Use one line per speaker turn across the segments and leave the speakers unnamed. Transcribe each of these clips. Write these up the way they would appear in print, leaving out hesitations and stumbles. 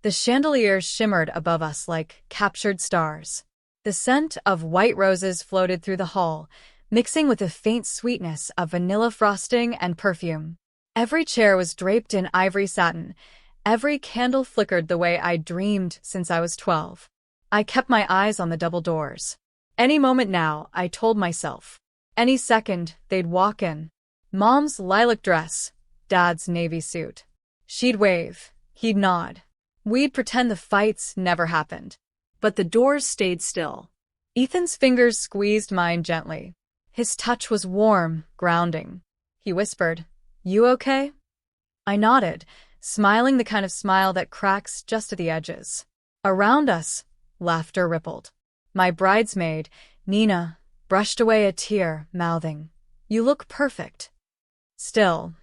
The chandeliers shimmered above us like captured stars. The scent of white roses floated through the hall, mixing with the faint sweetness of vanilla frosting and perfume. Every chair was draped in ivory satin. Every candle flickered the way I dreamed since I was 12. I kept my eyes on the double doors. Any moment now, I told myself. Any second, they'd walk in. Mom's lilac dress, Dad's navy suit. She'd wave, he'd nod. We'd pretend the fights never happened. But the doors stayed still. Ethan's fingers squeezed mine gently. His touch was warm, grounding. He whispered, "You okay?" I nodded, smiling the kind of smile that cracks just at the edges. Around us, laughter rippled. My bridesmaid, Nina, brushed away a tear, mouthing, "You look perfect." Still,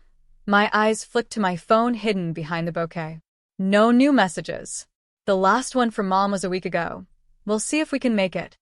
my eyes flicked to my phone hidden behind the bouquet. No new messages. The last one from Mom was a week ago. We'll see if we can make it.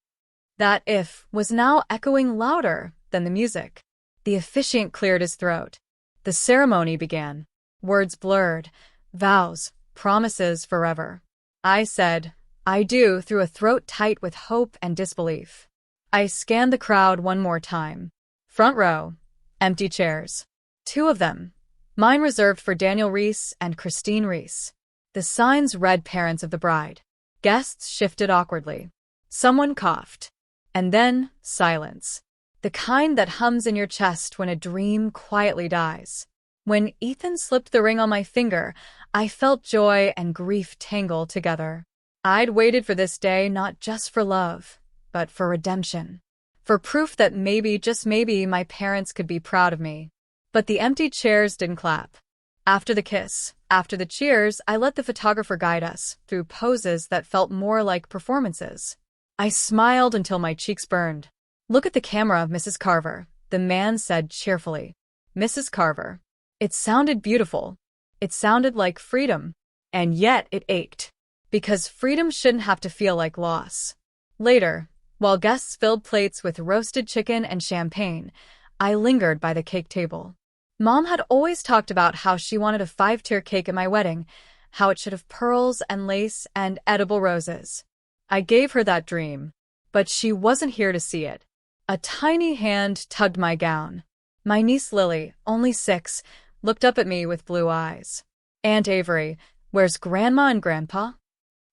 That "if" was now echoing louder than the music. The officiant cleared his throat. The ceremony began. Words blurred. Vows, promises forever. I said, "I do," through a throat tight with hope and disbelief. I scanned the crowd one more time. Front row. Empty chairs. Two of them. Mine reserved for Daniel Reese and Christine Reese. The signs read parents of the bride. Guests shifted awkwardly. Someone coughed. And then, silence. The kind that hums in your chest when a dream quietly dies. When Ethan slipped the ring on my finger, I felt joy and grief tangle together. I'd waited for this day not just for love, but for redemption. For proof that maybe, just maybe, my parents could be proud of me. But the empty chairs didn't clap. After the kiss, after the cheers, I let the photographer guide us through poses that felt more like performances. I smiled until my cheeks burned. "Look at the camera, Mrs. Carver," the man said cheerfully. Mrs. Carver. It sounded beautiful. It sounded like freedom. And yet it ached. Because freedom shouldn't have to feel like loss. Later, while guests filled plates with roasted chicken and champagne, I lingered by the cake table. Mom had always talked about how she wanted a 5-tier cake at my wedding, how it should have pearls and lace and edible roses. I gave her that dream, but she wasn't here to see it. A tiny hand tugged my gown. My niece Lily, only 6, looked up at me with blue eyes. "Aunt Avery, where's Grandma and Grandpa?"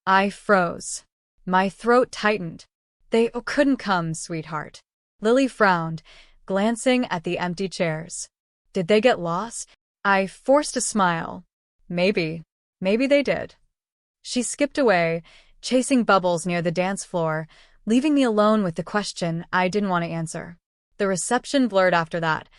I froze. My throat tightened. "They couldn't come, sweetheart." Lily frowned, glancing at the empty chairs. "Did they get lost?" I forced a smile. Maybe they did." She skipped away, chasing bubbles near the dance floor, leaving me alone with the question I didn't want to answer. The reception blurred after that.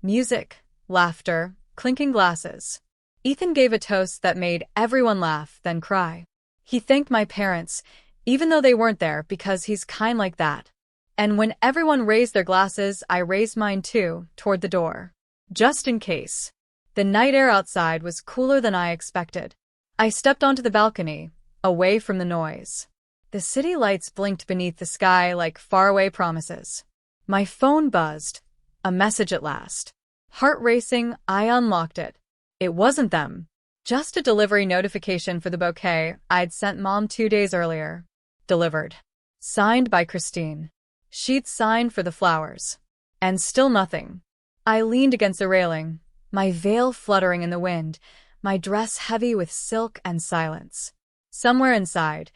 Music, laughter, clinking glasses. Ethan gave a toast that made everyone laugh, then cry. He thanked my parents, even though they weren't there, because he's kind like that. And when everyone raised their glasses, I raised mine too, toward the door. Just in case. The night air outside was cooler than I expected. I stepped onto the balcony, away from the noise. The city lights blinked beneath the sky like faraway promises. My phone buzzed. A message at last. Heart racing, I unlocked it. It wasn't them. Just a delivery notification for the bouquet I'd sent Mom 2 days earlier. Delivered. Signed by Christine. She'd signed for the flowers. And still nothing. I leaned against the railing, my veil fluttering in the wind, my dress heavy with silk and silence. Somewhere inside,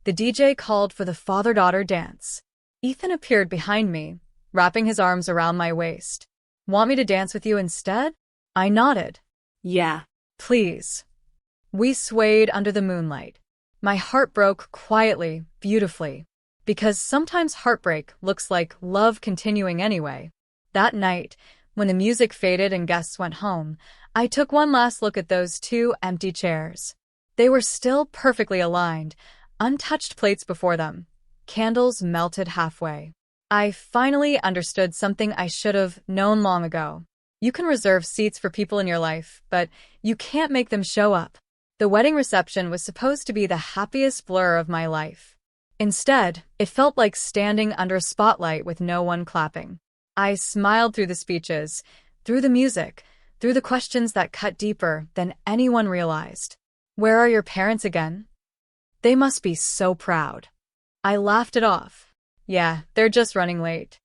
the DJ called for the father-daughter dance. Ethan appeared behind me, wrapping his arms around my waist. "Want me to dance with you instead?" I nodded. "Yeah, please." We swayed under the moonlight. My heart broke quietly, beautifully. Because sometimes heartbreak looks like love continuing anyway. That night, when the music faded and guests went home, I took one last look at those 2 empty chairs. They were still perfectly aligned, untouched plates before them, candles melted halfway. I finally understood something I should have known long ago. You can reserve seats for people in your life, but you can't make them show up. The wedding reception was supposed to be the happiest blur of my life. Instead, it felt like standing under a spotlight with no one clapping. I smiled through the speeches, through the music, through the questions that cut deeper than anyone realized. "Where are your parents again?" They must be so proud. I laughed it off. Yeah, they're just running late.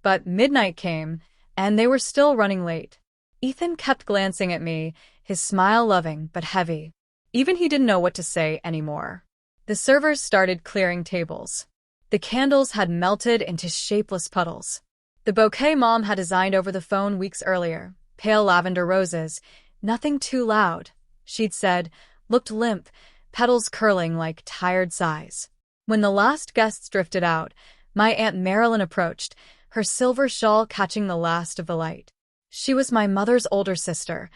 But midnight came, and they were still running late. Ethan kept glancing at me, his smile loving but heavy. Even he didn't know what to say anymore. The servers started clearing tables. The candles had melted into shapeless puddles. The bouquet Mom had designed over the phone weeks earlier, pale lavender roses, nothing too loud, she'd said, looked limp, petals curling like tired sighs. When the last guests drifted out, my Aunt Marilyn approached, her silver shawl catching the last of the light. She was my mother's older sister,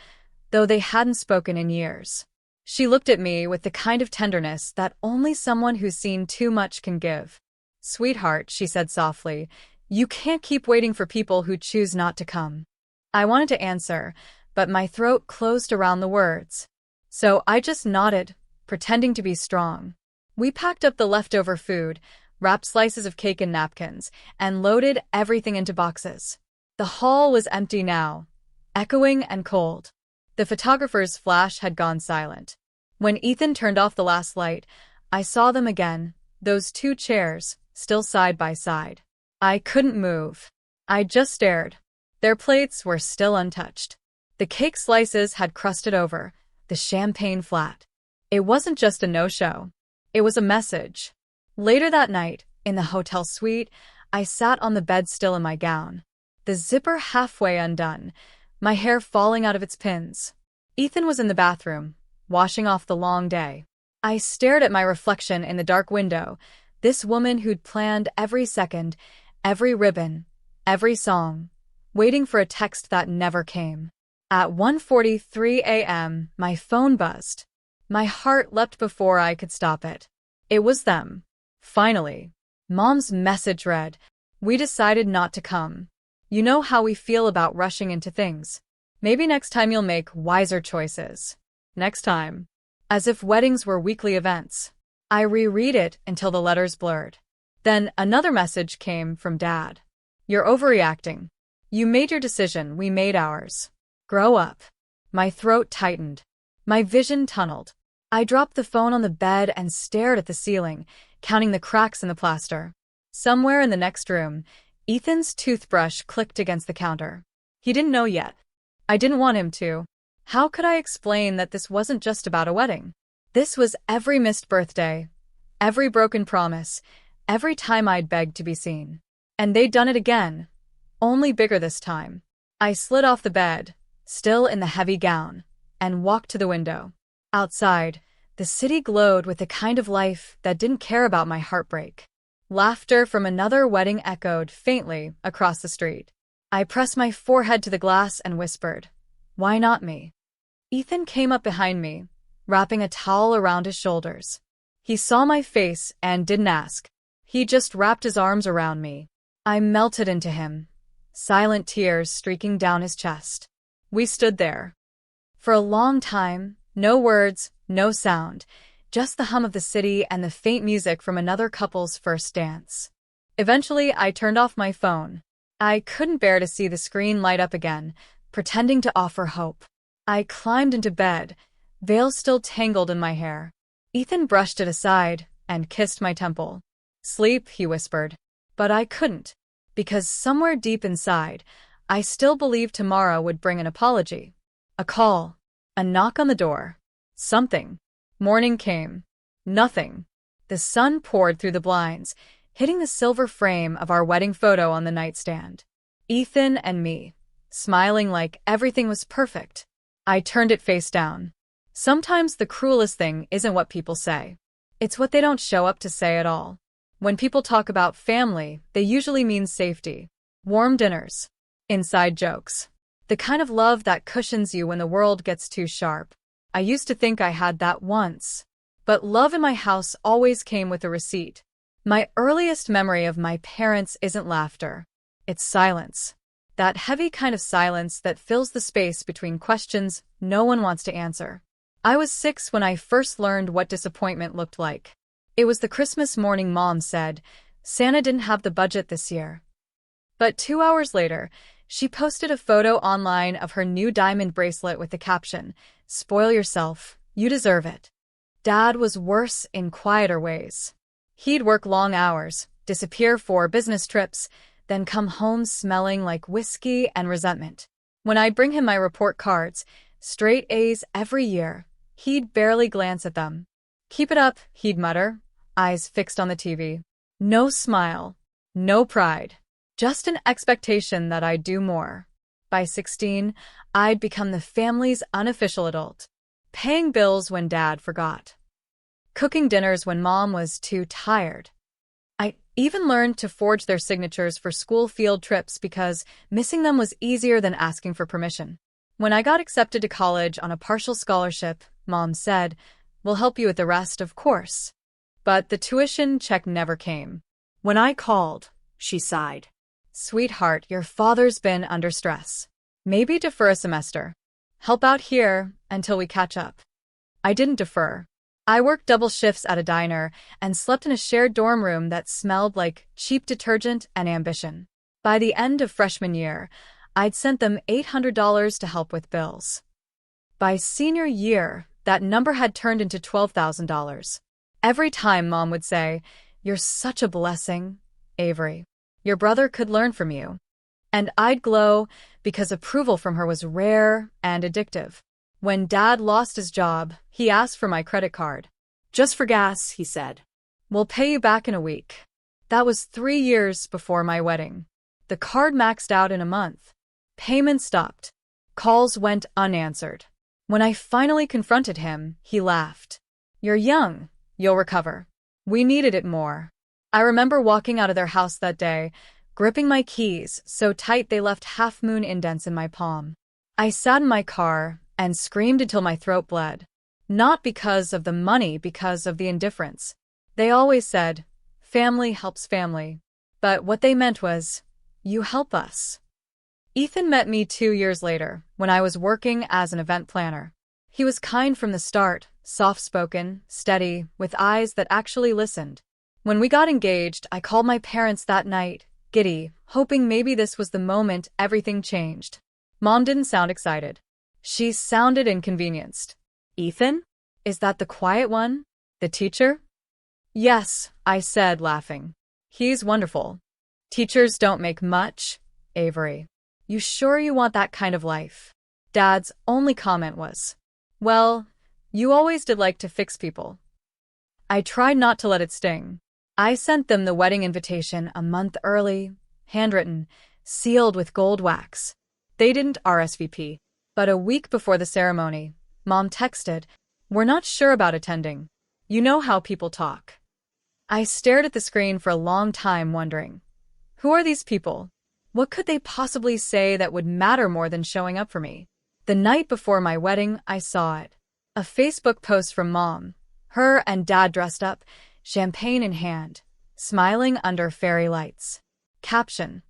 though they hadn't spoken in years. She looked at me with the kind of tenderness that only someone who's seen too much can give. "Sweetheart," she said softly, "you can't keep waiting for people who choose not to come." I wanted to answer, but my throat closed around the words. So I just nodded, pretending to be strong. We packed up the leftover food, wrapped slices of cake in napkins, and loaded everything into boxes. The hall was empty now, echoing and cold. The photographer's flash had gone silent. When Ethan turned off the last light, I saw them again, those two chairs, still side by side. I couldn't move. I just stared. Their plates were still untouched. The cake slices had crusted over, the champagne flat. It wasn't just a no-show. It was a message. Later that night, in the hotel suite, I sat on the bed still in my gown, the zipper halfway undone, my hair falling out of its pins. Ethan was in the bathroom, washing off the long day. I stared at my reflection in the dark window, this woman who'd planned every second, every ribbon, every song, waiting for a text that never came. At 1:43 a.m., my phone buzzed. My heart leapt before I could stop it. It was them. Finally. Mom's message read, "We decided not to come. You know how we feel about rushing into things. Maybe next time you'll make wiser choices. Next time." As if weddings were weekly events. I reread it until the letters blurred. Then another message came from Dad. "You're overreacting. You made your decision, we made ours. Grow up." My throat tightened. My vision tunneled. I dropped the phone on the bed and stared at the ceiling, counting the cracks in the plaster. Somewhere in the next room, Ethan's toothbrush clicked against the counter. He didn't know yet. I didn't want him to. How could I explain that this wasn't just about a wedding? This was every missed birthday, every broken promise, every time I'd begged to be seen. And they'd done it again, only bigger this time. I slid off the bed, still in the heavy gown, and walked to the window. Outside, the city glowed with the kind of life that didn't care about my heartbreak. Laughter from another wedding echoed faintly across the street. I pressed my forehead to the glass and whispered, "Why not me?" Ethan came up behind me, wrapping a towel around his shoulders. He saw my face and didn't ask. He just wrapped his arms around me. I melted into him, silent tears streaking down his chest. We stood there. For a long time, no words, no sound, just the hum of the city and the faint music from another couple's first dance. Eventually, I turned off my phone. I couldn't bear to see the screen light up again, pretending to offer hope. I climbed into bed, veil still tangled in my hair. Ethan brushed it aside and kissed my temple. "Sleep," he whispered. But I couldn't, because somewhere deep inside, I still believed tomorrow would bring an apology. A call. A knock on the door. Something. Morning came. Nothing. The sun poured through the blinds, hitting the silver frame of our wedding photo on the nightstand. Ethan and me, smiling like everything was perfect. I turned it face down. Sometimes the cruelest thing isn't what people say. It's what they don't show up to say at all. When people talk about family, they usually mean safety, warm dinners, inside jokes. The kind of love that cushions you when the world gets too sharp. I used to think I had that once. But love in my house always came with a receipt. My earliest memory of my parents isn't laughter. It's silence. That heavy kind of silence that fills the space between questions no one wants to answer. I was 6 when I first learned what disappointment looked like. It was the Christmas morning Mom said, "Santa didn't have the budget this year." But 2 hours later, she posted a photo online of her new diamond bracelet with the caption, "Spoil yourself, you deserve it." Dad was worse in quieter ways. He'd work long hours, disappear for business trips, then come home smelling like whiskey and resentment. When I'd bring him my report cards, straight A's every year, he'd barely glance at them. "Keep it up," he'd mutter, eyes fixed on the TV. No smile, no pride, just an expectation that I'd do more. By 16, I'd become the family's unofficial adult, paying bills when Dad forgot, cooking dinners when Mom was too tired. I even learned to forge their signatures for school field trips because missing them was easier than asking for permission. When I got accepted to college on a partial scholarship, Mom said, "We'll help you with the rest, of course." But the tuition check never came. When I called, she sighed. "Sweetheart, your father's been under stress. Maybe defer a semester. Help out here until we catch up." I didn't defer. I worked double shifts at a diner and slept in a shared dorm room that smelled like cheap detergent and ambition. By the end of freshman year, I'd sent them $800 to help with bills. By senior year, that number had turned into $12,000. Every time Mom would say, "You're such a blessing, Avery. Your brother could learn from you." And I'd glow because approval from her was rare and addictive. When Dad lost his job, he asked for my credit card. "Just for gas," he said. "We'll pay you back in a week." That was 3 years before my wedding. The card maxed out in a month. Payments stopped. Calls went unanswered. When I finally confronted him, he laughed. "You're young. You'll recover." We needed it more. I remember walking out of their house that day, gripping my keys so tight they left half-moon indents in my palm. I sat in my car and screamed until my throat bled. Not because of the money, because of the indifference. They always said, "Family helps family." But what they meant was, "You help us." Ethan met me 2 years later, when I was working as an event planner. He was kind from the start, soft-spoken, steady, with eyes that actually listened. When we got engaged, I called my parents that night, giddy, hoping maybe this was the moment everything changed. Mom didn't sound excited. She sounded inconvenienced. "Ethan? Is that the quiet one? The teacher?" "Yes," I said, laughing. "He's wonderful. Teachers don't make much, Avery. You sure you want that kind of life?" Dad's only comment was, "Well, you always did like to fix people." I tried not to let it sting. I sent them the wedding invitation a month early, handwritten, sealed with gold wax. They didn't RSVP. But a week before the ceremony, Mom texted, "We're not sure about attending. You know how people talk." I stared at the screen for a long time, wondering, who are these people? What could they possibly say that would matter more than showing up for me? The night before my wedding, I saw it. A Facebook post from Mom, her and Dad dressed up, champagne in hand, smiling under fairy lights. Caption: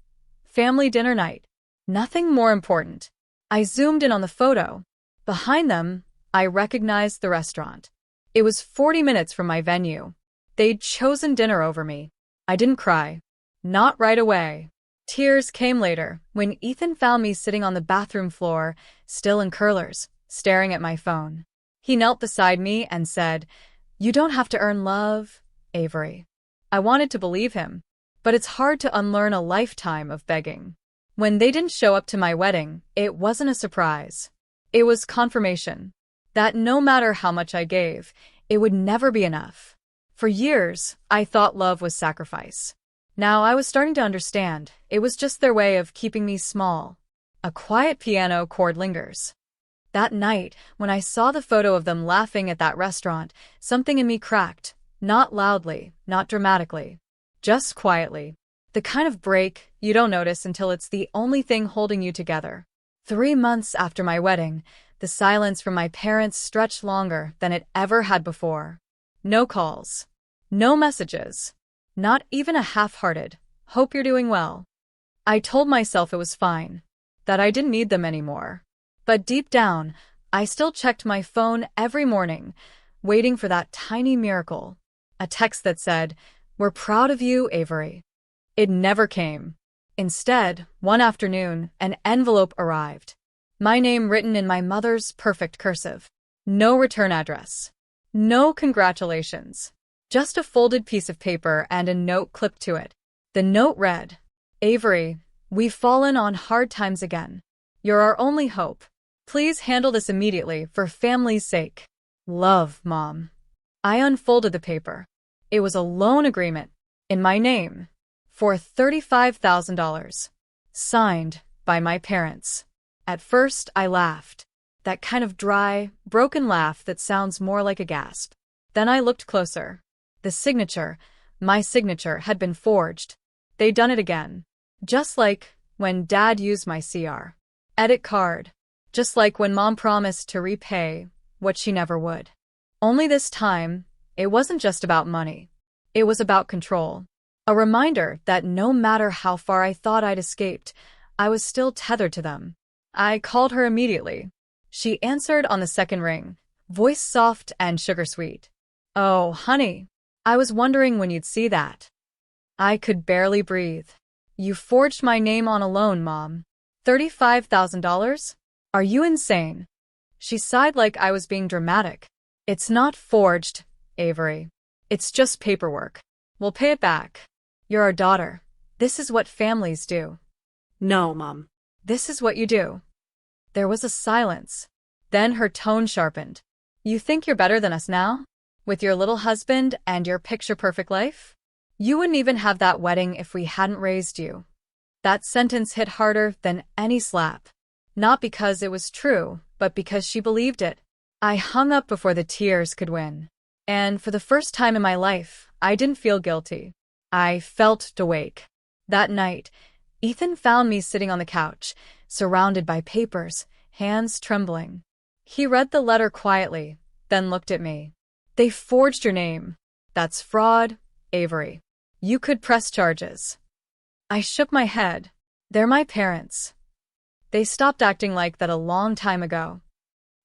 "Family dinner night. Nothing more important." I zoomed in on the photo. Behind them, I recognized the restaurant. It was 40 minutes from my venue. They'd chosen dinner over me. I didn't cry. Not right away. Tears came later, when Ethan found me sitting on the bathroom floor, still in curlers, staring at my phone. He knelt beside me and said, "You don't have to earn love, Avery." I wanted to believe him, but it's hard to unlearn a lifetime of begging. When they didn't show up to my wedding, it wasn't a surprise. It was confirmation that no matter how much I gave, it would never be enough. For years, I thought love was sacrifice. Now I was starting to understand, it was just their way of keeping me small. A quiet piano chord lingers. That night, when I saw the photo of them laughing at that restaurant, something in me cracked, not loudly, not dramatically, just quietly. The kind of break you don't notice until it's the only thing holding you together. 3 months after my wedding, the silence from my parents stretched longer than it ever had before. No calls. No messages. Not even a half-hearted, "Hope you're doing well." I told myself it was fine, that I didn't need them anymore. But deep down, I still checked my phone every morning, waiting for that tiny miracle. A text that said, "We're proud of you, Avery." It never came. Instead, one afternoon, an envelope arrived. My name written in my mother's perfect cursive. No return address. No congratulations. Just a folded piece of paper and a note clipped to it. The note read, Avery, we've fallen on hard times again. You're our only hope. Please handle this immediately for family's sake. Love, Mom. I unfolded the paper. It was a loan agreement, in my name, for $35,000. Signed by my parents. At first, I laughed. That kind of dry, broken laugh that sounds more like a gasp. Then I looked closer. The signature, my signature, had been forged. They'd done it again. Just like when Dad used my CR. Edit card. Just like when Mom promised to repay what she never would. Only this time, it wasn't just about money. It was about control. A reminder that no matter how far I thought I'd escaped, I was still tethered to them. I called her immediately. She answered on the second ring, voice soft and sugar-sweet. Oh, honey, I was wondering when you'd see that. I could barely breathe. You forged my name on a loan, Mom. $35,000? Are you insane? She sighed like I was being dramatic. It's not forged, Avery. It's just paperwork. We'll pay it back. You're our daughter. This is what families do.
No, Mom.
This is what you do. There was a silence. Then her tone sharpened. You think you're better than us now? With your little husband and your picture-perfect life? You wouldn't even have that wedding if we hadn't raised you. That sentence hit harder than any slap. Not because it was true, but because she believed it. I hung up before the tears could win. And for the first time in my life, I didn't feel guilty. I felt awake. That night, Ethan found me sitting on the couch, surrounded by papers, hands trembling. He read the letter quietly, then looked at me. They forged your name. That's fraud, Avery. You could press charges. I shook my head. They're my parents. They stopped acting like that a long time ago.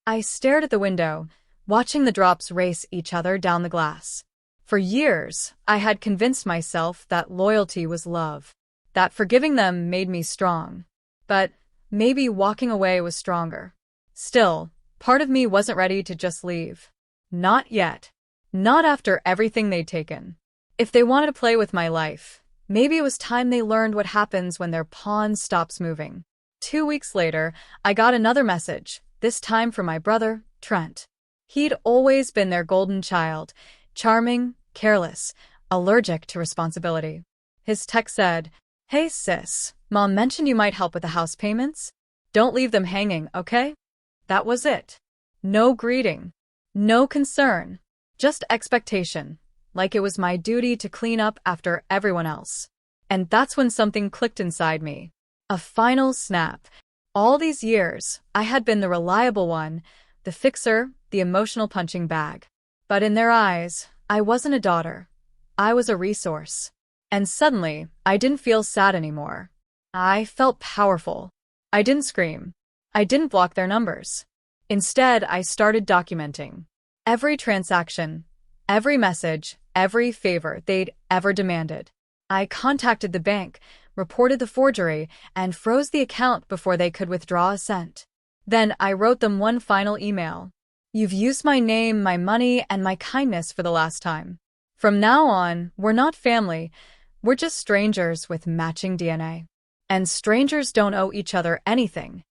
I stared at the window, watching the drops race each other down the glass. For years, I had convinced myself that loyalty was love, that forgiving them made me strong. But maybe walking away was stronger. Still, part of me wasn't ready to just leave. Not yet. Not after everything they'd taken. If they wanted to play with my life, maybe it was time they learned what happens when their pawn stops moving. 2 weeks later, I got another message, this time from my brother, Trent. He'd always been their golden child, charming, careless, allergic to responsibility. His text said, Hey sis, Mom mentioned you might help with the house payments. Don't leave them hanging, okay? That was it. No greeting. No concern. Just expectation, like it was my duty to clean up after everyone else. And that's when something clicked inside me. A final snap. All these years, I had been the reliable one, the fixer, the emotional punching bag. But in their eyes, I wasn't a daughter. I was a resource. And suddenly, I didn't feel sad anymore. I felt powerful. I didn't scream. I didn't block their numbers. Instead, I started documenting every transaction, every message, every favor they'd ever demanded. I contacted the bank, reported the forgery, and froze the account before they could withdraw a cent. Then I wrote them one final email. You've used my name, my money, and my kindness for the last time. From now on, we're not family. We're just strangers with matching DNA. And strangers don't owe each other anything.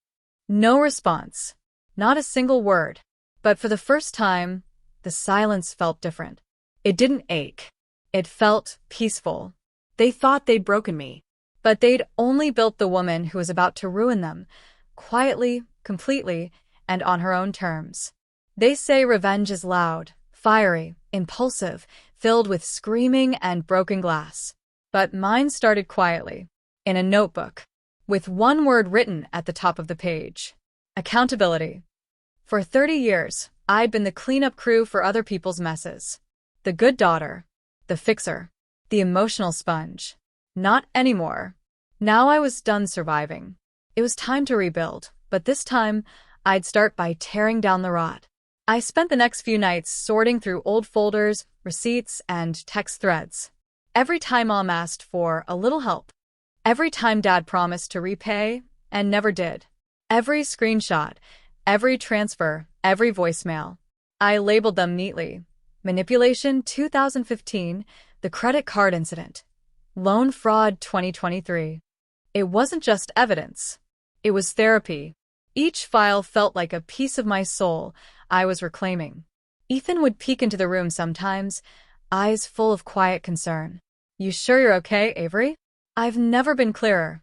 No response. Not a single word. But for the first time, the silence felt different. It didn't ache. It felt peaceful. They thought they'd broken me. But they'd only built the woman who was about to ruin them, quietly, completely, and on her own terms. They say revenge is loud, fiery, impulsive, filled with screaming and broken glass. But mine started quietly, in a notebook, with one word written at the top of the page. Accountability. For 30 years, I'd been the cleanup crew for other people's messes. The good daughter. The fixer. The emotional sponge. Not anymore. Now I was done surviving. It was time to rebuild, but this time, I'd start by tearing down the rot. I spent the next few nights sorting through old folders, receipts, and text threads. Every time Mom asked for a little help. Every time Dad promised to repay, and never did. Every screenshot, every transfer, every voicemail. I labeled them neatly. Manipulation 2015, the credit card incident. Loan fraud 2023. It wasn't just evidence. It was therapy. Each file felt like a piece of my soul I was reclaiming. Ethan would peek into the room sometimes, eyes full of quiet concern. "You sure you're okay, Avery?" "I've never been clearer,"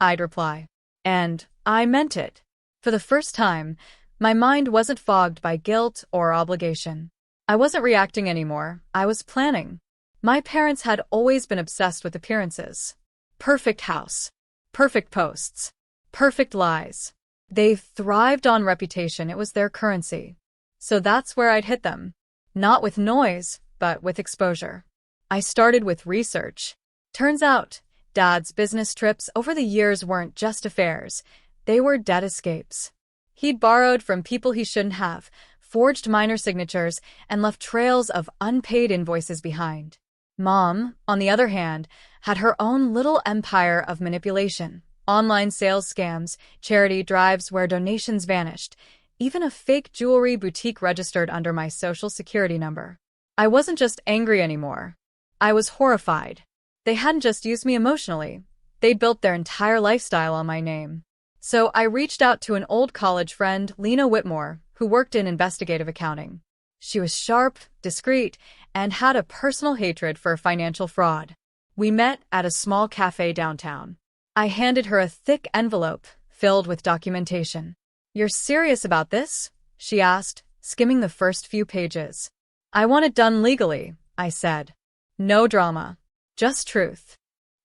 I'd reply. And I meant it. For the first time, my mind wasn't fogged by guilt or obligation. I wasn't reacting anymore, I was planning. My parents had always been obsessed with appearances. Perfect house, perfect posts, perfect lies. They thrived on reputation, it was their currency. So that's where I'd hit them. Not with noise, but with exposure. I started with research. Turns out, Dad's business trips over the years weren't just affairs, they were debt escapes. He'd borrowed from people he shouldn't have, forged minor signatures, and left trails of unpaid invoices behind. Mom, on the other hand, had her own little empire of manipulation. Online sales scams, charity drives where donations vanished, even a fake jewelry boutique registered under my social security number. I wasn't just angry anymore. I was horrified. They hadn't just used me emotionally. They'd built their entire lifestyle on my name. So I reached out to an old college friend, Lena Whitmore, who worked in investigative accounting. She was sharp, discreet, and had a personal hatred for financial fraud. We met at a small cafe downtown. I handed her a thick envelope filled with documentation. "You're serious about this?" she asked, skimming the first few pages. "I want it done legally," I said. "No drama. Just truth."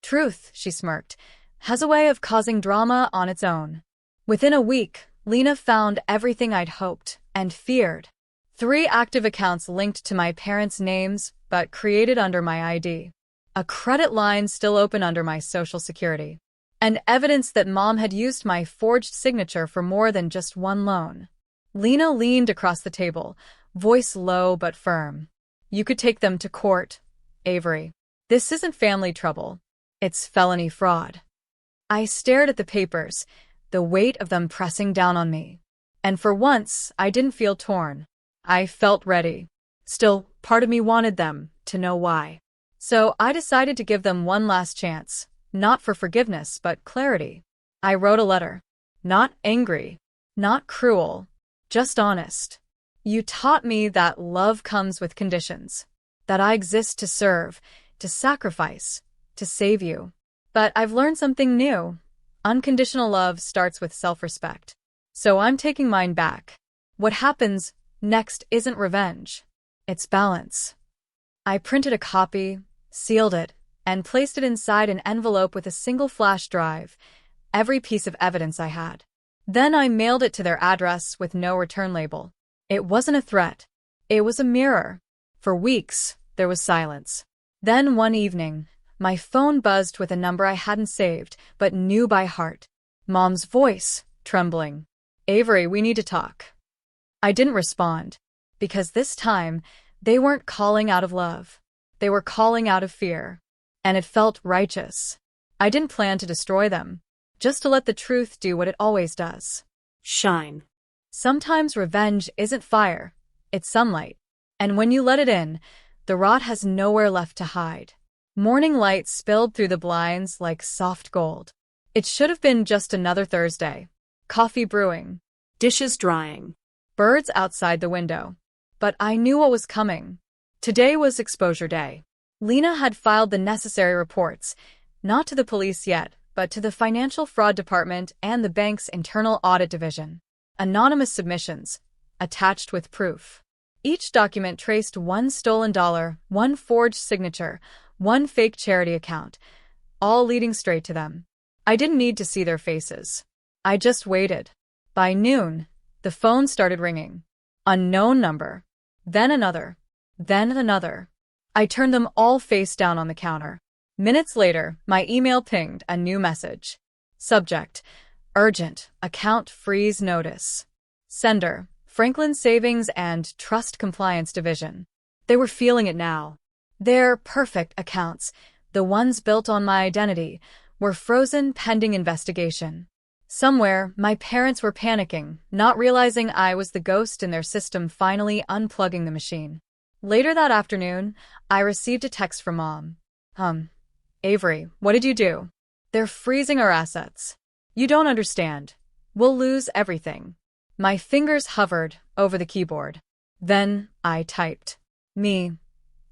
"Truth," she smirked, "has a way of causing drama on its own." Within a week, Lena found everything I'd hoped and feared. 3 active accounts linked to my parents' names, but created under my ID. A credit line still open under my social security. And evidence that Mom had used my forged signature for more than just one loan. Lena leaned across the table, voice low but firm. "You could take them to court, Avery. This isn't family trouble. It's felony fraud." I stared at the papers, the weight of them pressing down on me. And for once, I didn't feel torn. I felt ready. Still, part of me wanted them to know why. So I decided to give them one last chance, not for forgiveness, but clarity. I wrote a letter. Not angry, not cruel, just honest. "You taught me that love comes with conditions, that I exist to serve, to sacrifice, to save you. But I've learned something new. Unconditional love starts with self-respect. So I'm taking mine back. What happens next isn't revenge. It's balance." I printed a copy, sealed it, and placed it inside an envelope with a single flash drive, every piece of evidence I had. Then I mailed it to their address with no return label. It wasn't a threat. It was a mirror. For weeks, there was silence. Then one evening, my phone buzzed with a number I hadn't saved, but knew by heart. Mom's voice, trembling. "Avery, we need to talk." I didn't respond, because this time, they weren't calling out of love. They were calling out of fear. And it felt righteous. I didn't plan to destroy them, just to let the truth do what it always does. Shine. Sometimes revenge isn't fire, it's sunlight. And when you let it in, the rot has nowhere left to hide. Morning light spilled through the blinds like soft gold. It should have been just another Thursday. Coffee brewing. Dishes drying. Birds outside the window. But I knew what was coming. Today was exposure day. Lena had filed the necessary reports, not to the police yet, but to the Financial Fraud Department and the bank's internal audit division. Anonymous submissions, attached with proof. Each document traced one stolen dollar, one forged signature, one fake charity account, all leading straight to them. I didn't need to see their faces. I just waited. By noon, the phone started ringing. Unknown number. Then another. Then another. I turned them all face down on the counter. Minutes later, my email pinged a new message. Subject: Urgent, account freeze notice. Sender: Franklin Savings and Trust Compliance Division. They were feeling it now. Their perfect accounts, the ones built on my identity, were frozen pending investigation. Somewhere, my parents were panicking, not realizing I was the ghost in their system finally unplugging the machine. Later that afternoon, I received a text from Mom. Avery, what did you do? They're freezing our assets. You don't understand. We'll lose everything. My fingers hovered over the keyboard. Then I typed. Me.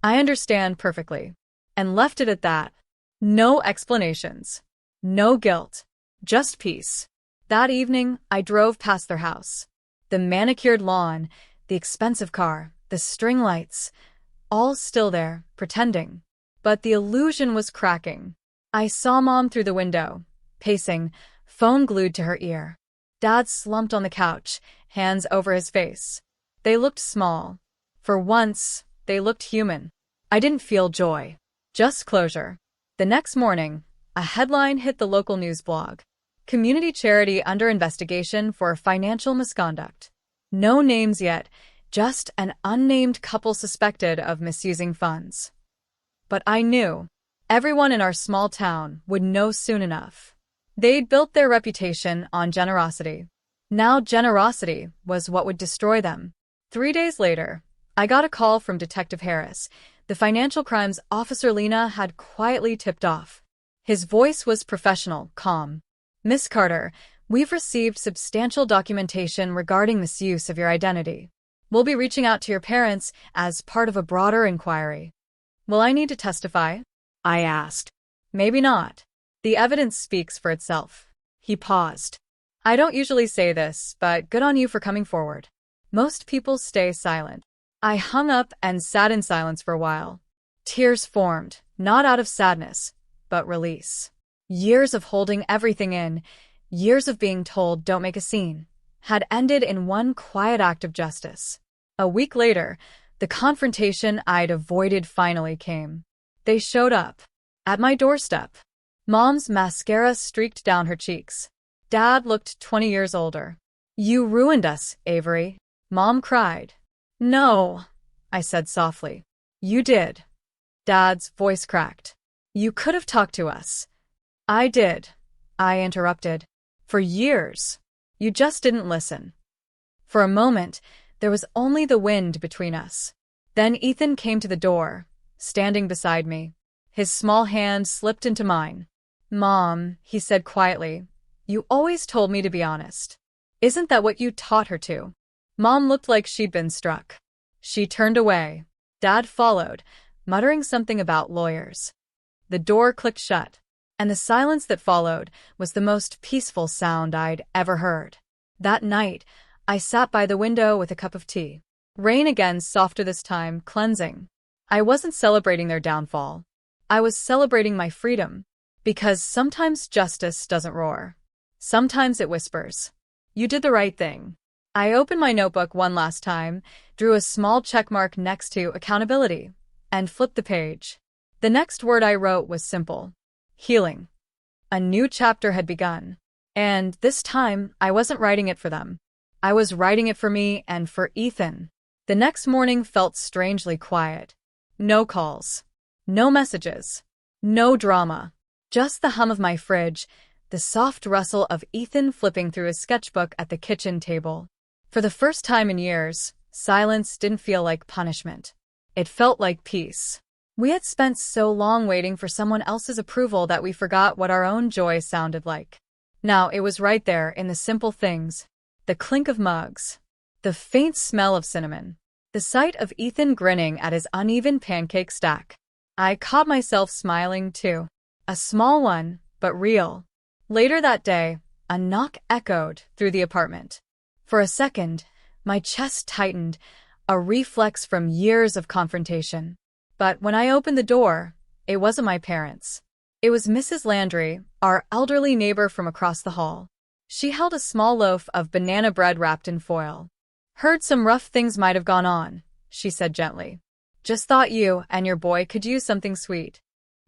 I understand perfectly. And left it at that. No explanations. No guilt. Just peace. That evening, I drove past their house. The manicured lawn, the expensive car, the string lights, all still there, pretending. But the illusion was cracking. I saw Mom through the window, pacing, phone glued to her ear. Dad slumped on the couch, hands over his face. They looked small. For once, they looked human. I didn't feel joy. Just closure. The next morning, a headline hit the local news blog. Community charity under investigation for financial misconduct. No names yet, just an unnamed couple suspected of misusing funds. But I knew. Everyone in our small town would know soon enough. They'd built their reputation on generosity. Now generosity was what would destroy them. 3 days later, I got a call from Detective Harris, the financial crimes officer Lena had quietly tipped off. His voice was professional, calm. Miss Carter, we've received substantial documentation regarding misuse of your identity. We'll be reaching out to your parents as part of a broader inquiry. Will I need to testify? I asked. Maybe not. The evidence speaks for itself. He paused. I don't usually say this, but good on you for coming forward. Most people stay silent. I hung up and sat in silence for a while. Tears formed, not out of sadness, but release. Years of holding everything in, years of being told don't make a scene, had ended in one quiet act of justice. A week later, the confrontation I'd avoided finally came. They showed up. At my doorstep. Mom's mascara streaked down her cheeks. Dad looked 20 years older. You ruined us, Avery. Mom cried. No, I said softly. You did. Dad's voice cracked. You could have talked to us. I did, I interrupted. For years. You just didn't listen. For a moment, there was only the wind between us. Then Ethan came to the door, standing beside me. His small hand slipped into mine. Mom, he said quietly, you always told me to be honest. Isn't that what you taught her to? Mom looked like she'd been struck. She turned away. Dad followed, muttering something about lawyers. The door clicked shut, and the silence that followed was the most peaceful sound I'd ever heard. That night, I sat by the window with a cup of tea. Rain again, softer this time, cleansing. I wasn't celebrating their downfall. I was celebrating my freedom, because sometimes justice doesn't roar. Sometimes it whispers. You did the right thing. I opened my notebook one last time, drew a small checkmark next to accountability, and flipped the page. The next word I wrote was simple. Healing. A new chapter had begun. And this time, I wasn't writing it for them. I was writing it for me and for Ethan. The next morning felt strangely quiet. No calls. No messages. No drama. Just the hum of my fridge, the soft rustle of Ethan flipping through his sketchbook at the kitchen table. For the first time in years, silence didn't feel like punishment. It felt like peace. We had spent so long waiting for someone else's approval that we forgot what our own joy sounded like. Now it was right there in the simple things. The clink of mugs. The faint smell of cinnamon. The sight of Ethan grinning at his uneven pancake stack. I caught myself smiling too. A small one, but real. Later that day, a knock echoed through the apartment. For a second, my chest tightened, a reflex from years of confrontation. But when I opened the door, it wasn't my parents. It was Mrs. Landry, our elderly neighbor from across the hall. She held a small loaf of banana bread wrapped in foil. Heard some rough things might have gone on, she said gently. Just thought you and your boy could use something sweet.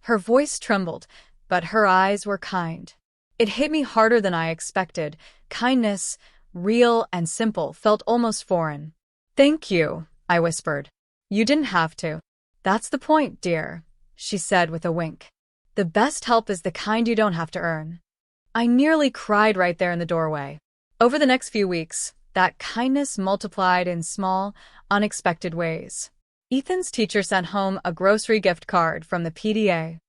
Her voice trembled, but her eyes were kind. It hit me harder than I expected. Kindness, real and simple, felt almost foreign. Thank you, I whispered. You didn't have to. That's the point, dear, she said with a wink. The best help is the kind you don't have to earn. I nearly cried right there in the doorway. Over the next few weeks, that kindness multiplied in small, unexpected ways. Ethan's teacher sent home a grocery gift card from the PDA.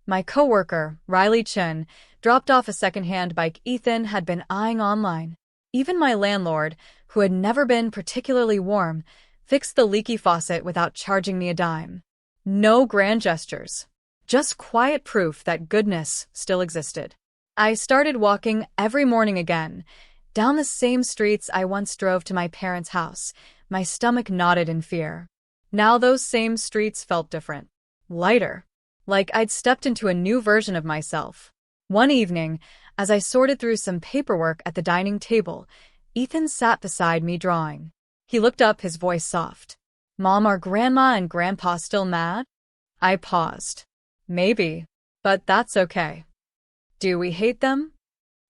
My coworker, Riley Chin, dropped off a second-hand bike Ethan had been eyeing online. Even my landlord, who had never been particularly warm, fixed the leaky faucet without charging me a dime. No grand gestures, just quiet proof that goodness still existed. I started walking every morning again, down the same streets I once drove to my parents' house. My stomach knotted in fear. Now those same streets felt different. Lighter. Like I'd stepped into a new version of myself. One evening, as I sorted through some paperwork at the dining table, Ethan sat beside me drawing. He looked up, his voice soft. "Mom, are Grandma and Grandpa still mad?" I paused. "Maybe, but that's okay." "Do we hate them?"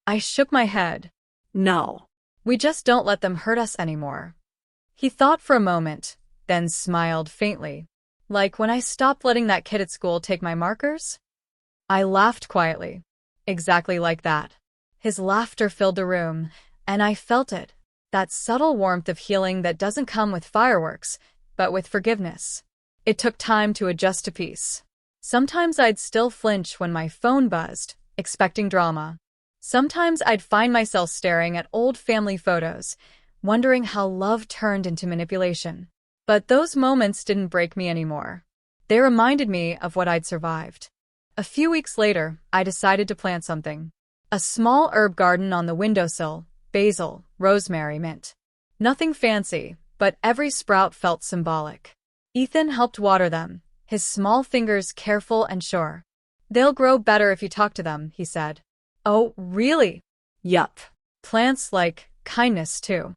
I shook my head. "No. We just don't let them hurt us anymore." He thought for a moment, then smiled faintly. "Like when I stopped letting that kid at school take my markers?" I laughed quietly. Exactly like that. His laughter filled the room, and I felt it. That subtle warmth of healing that doesn't come with fireworks, but with forgiveness. It took time to adjust to peace. Sometimes I'd still flinch when my phone buzzed, expecting drama. Sometimes I'd find myself staring at old family photos, wondering how love turned into manipulation. But those moments didn't break me anymore. They reminded me of what I'd survived. A few weeks later, I decided to plant something. A small herb garden on the windowsill, basil, rosemary, mint. Nothing fancy, but every sprout felt symbolic. Ethan helped water them, his small fingers careful and sure. "They'll grow better if you talk to them," he said. "Oh, really?" "Yup. Plants like kindness, too."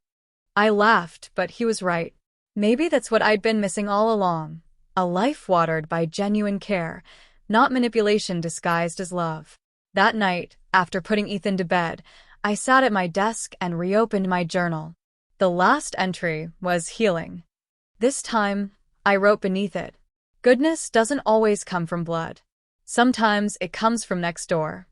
I laughed, but he was right. Maybe that's what I'd been missing all along. A life watered by genuine care, not manipulation disguised as love. That night, after putting Ethan to bed, I sat at my desk and reopened my journal. The last entry was healing. This time, I wrote beneath it, "Goodness doesn't always come from blood. Sometimes it comes from next door."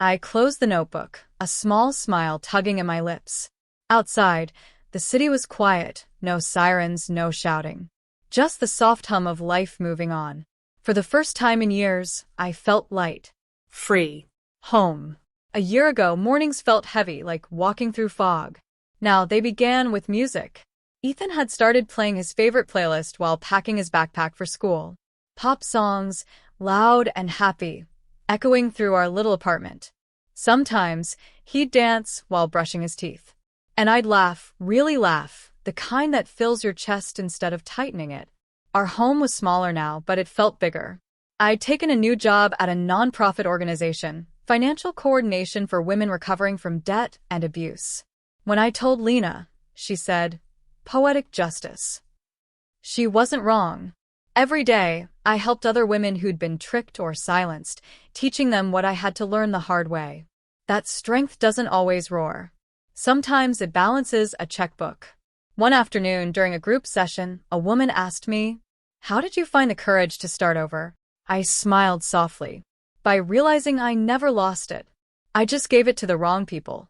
I closed the notebook, a small smile tugging at my lips. Outside, the city was quiet, no sirens, no shouting. Just the soft hum of life moving on. For the first time in years, I felt light. Free. Home. A year ago, mornings felt heavy, like walking through fog. Now they began with music. Ethan had started playing his favorite playlist while packing his backpack for school. Pop songs, loud and happy, echoing through our little apartment. Sometimes, he'd dance while brushing his teeth. And I'd laugh, really laugh, the kind that fills your chest instead of tightening it. Our home was smaller now, but it felt bigger. I'd taken a new job at a nonprofit organization, financial coordination for women recovering from debt and abuse. When I told Lena, she said, "Poetic justice." She wasn't wrong. Every day, I helped other women who'd been tricked or silenced, teaching them what I had to learn the hard way. That strength doesn't always roar. Sometimes it balances a checkbook. One afternoon during a group session, a woman asked me, "How did you find the courage to start over?" I smiled softly. By realizing I never lost it. I just gave it to the wrong people.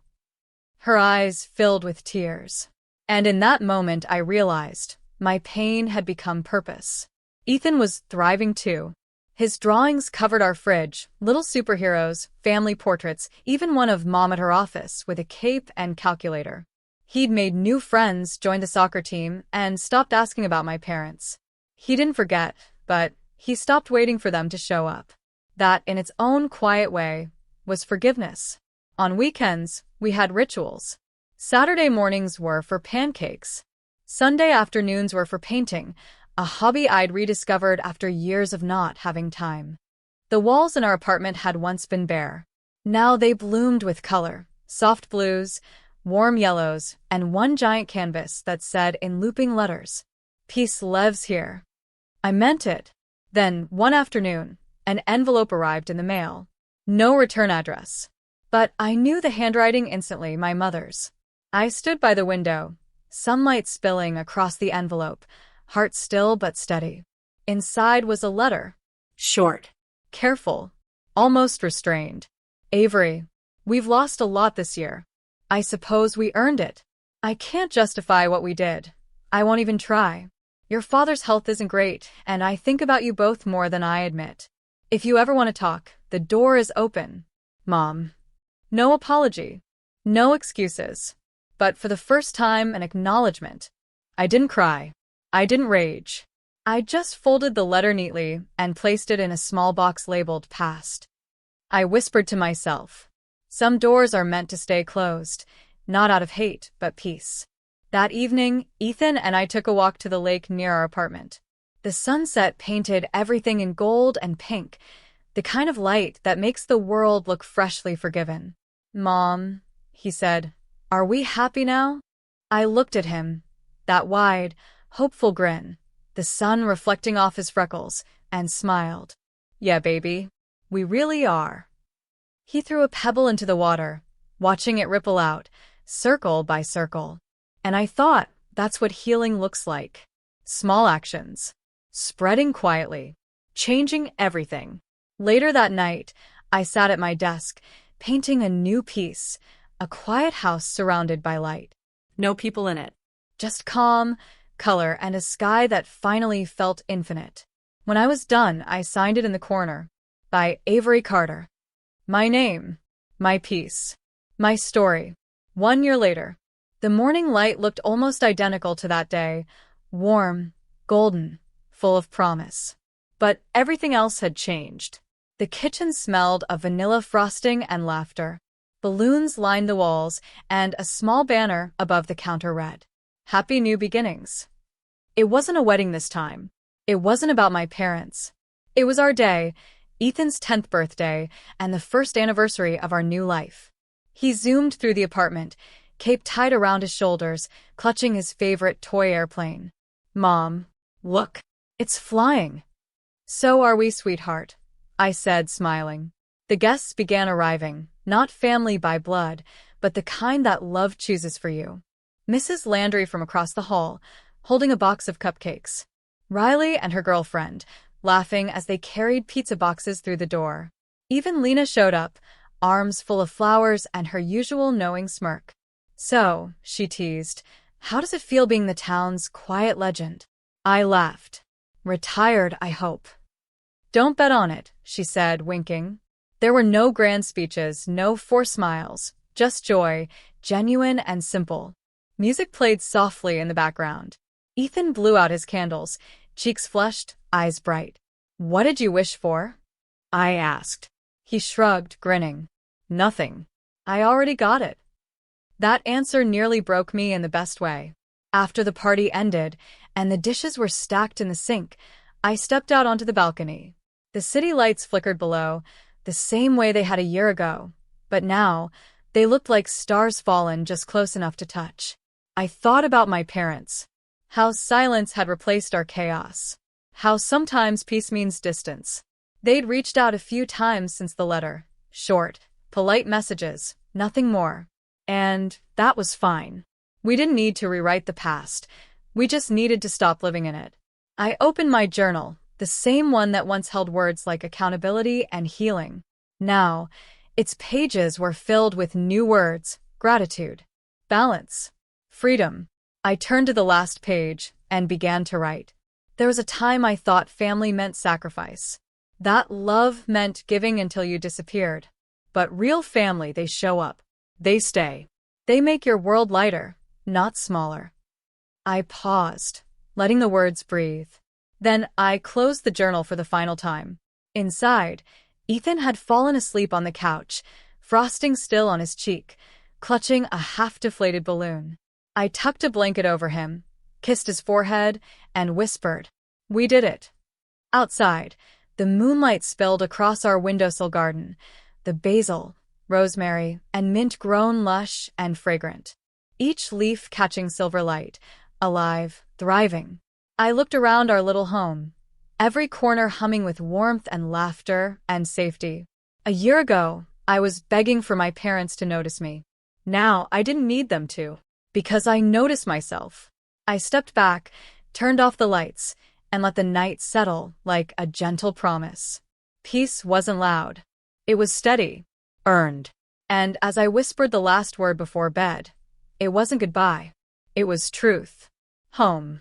Her eyes filled with tears. And in that moment I realized my pain had become purpose. Ethan was thriving too. His drawings covered our fridge, little superheroes, family portraits, even one of Mom at her office with a cape and calculator. He'd made new friends, joined the soccer team, and stopped asking about my parents. He didn't forget, but he stopped waiting for them to show up. That, in its own quiet way, was forgiveness. On weekends, we had rituals. Saturday mornings were for pancakes. Sunday afternoons were for painting, a hobby I'd rediscovered after years of not having time. The walls in our apartment had once been bare. Now they bloomed with color, soft blues, warm yellows, and one giant canvas that said in looping letters, "Peace lives here." I meant it. Then, one afternoon, an envelope arrived in the mail. No return address. But I knew the handwriting instantly, my mother's. I stood by the window, sunlight spilling across the envelope, heart still but steady. Inside was a letter. Short. Careful. Almost restrained. "Avery, We've lost a lot this year. I suppose we earned it. I can't justify what we did. I won't even try. Your father's health isn't great, and I think about you both more than I admit. If you ever want to talk, the door is open. Mom. No apology. No excuses. But for the first time, an acknowledgement. I didn't cry. I didn't rage. I just folded the letter neatly and placed it in a small box labeled Past. I whispered to myself, some doors are meant to stay closed, not out of hate, but peace. That evening, Ethan and I took a walk to the lake near our apartment. The sunset painted everything in gold and pink, the kind of light that makes the world look freshly forgiven. Mom, he said, are we happy now? I looked at him, that wide, hopeful grin, the sun reflecting off his freckles, and smiled. Yeah, baby, we really are. He threw a pebble into the water, watching it ripple out, circle by circle. And I thought, that's what healing looks like. Small actions, spreading quietly, changing everything. Later that night, I sat at my desk, painting a new piece, a quiet house surrounded by light. No people in it. Just calm, color, and a sky that finally felt infinite. When I was done, I signed it in the corner. By Avery Carter. My name, my piece, my story. 1 year later, the morning light looked almost identical to that day, warm, golden, full of promise. But everything else had changed. The kitchen smelled of vanilla frosting and laughter. Balloons lined the walls, and a small banner above the counter read, Happy New Beginnings. It wasn't a wedding this time. It wasn't about my parents. It was our day, Ethan's 10th birthday, and the first anniversary of our new life. He zoomed through the apartment, cape tied around his shoulders, clutching his favorite toy airplane. Mom, look, it's flying. So are we, sweetheart, I said, smiling. The guests began arriving, not family by blood, but the kind that love chooses for you. Mrs. Landry from across the hall, holding a box of cupcakes. Riley and her girlfriend, laughing as they carried pizza boxes through the door. Even Lena showed up, arms full of flowers and her usual knowing smirk. So, she teased, how does it feel being the town's quiet legend? I laughed. Retired, I hope. Don't bet on it, she said, winking. There were no grand speeches, no forced smiles, just joy, genuine and simple. Music played softly in the background. Ethan blew out his candles, cheeks flushed, eyes bright. What did you wish for? I asked. He shrugged, grinning. Nothing. I already got it. That answer nearly broke me in the best way. After the party ended, and the dishes were stacked in the sink, I stepped out onto the balcony. The city lights flickered below, the same way they had a year ago, but now, they looked like stars fallen just close enough to touch. I thought about my parents. How silence had replaced our chaos. How sometimes peace means distance. They'd reached out a few times since the letter. Short, polite messages, nothing more. And that was fine. We didn't need to rewrite the past. We just needed to stop living in it. I opened my journal, the same one that once held words like accountability and healing. Now, its pages were filled with new words, gratitude, balance, freedom. I turned to the last page and began to write. There was a time I thought family meant sacrifice. That love meant giving until you disappeared. But real family, they show up. They stay. They make your world lighter, not smaller. I paused, letting the words breathe. Then I closed the journal for the final time. Inside, Ethan had fallen asleep on the couch, frosting still on his cheek, clutching a half-deflated balloon. I tucked a blanket over him, kissed his forehead, and whispered, We did it. Outside, the moonlight spilled across our windowsill garden, the basil, rosemary, and mint grown lush and fragrant. Each leaf catching silver light, alive, thriving. I looked around our little home, every corner humming with warmth and laughter and safety. A year ago, I was begging for my parents to notice me. Now, I didn't need them to, because I noticed myself. I stepped back, turned off the lights, and let the night settle like a gentle promise. Peace wasn't loud. It was steady, earned. And as I whispered the last word before bed, it wasn't goodbye. It was truth. Home.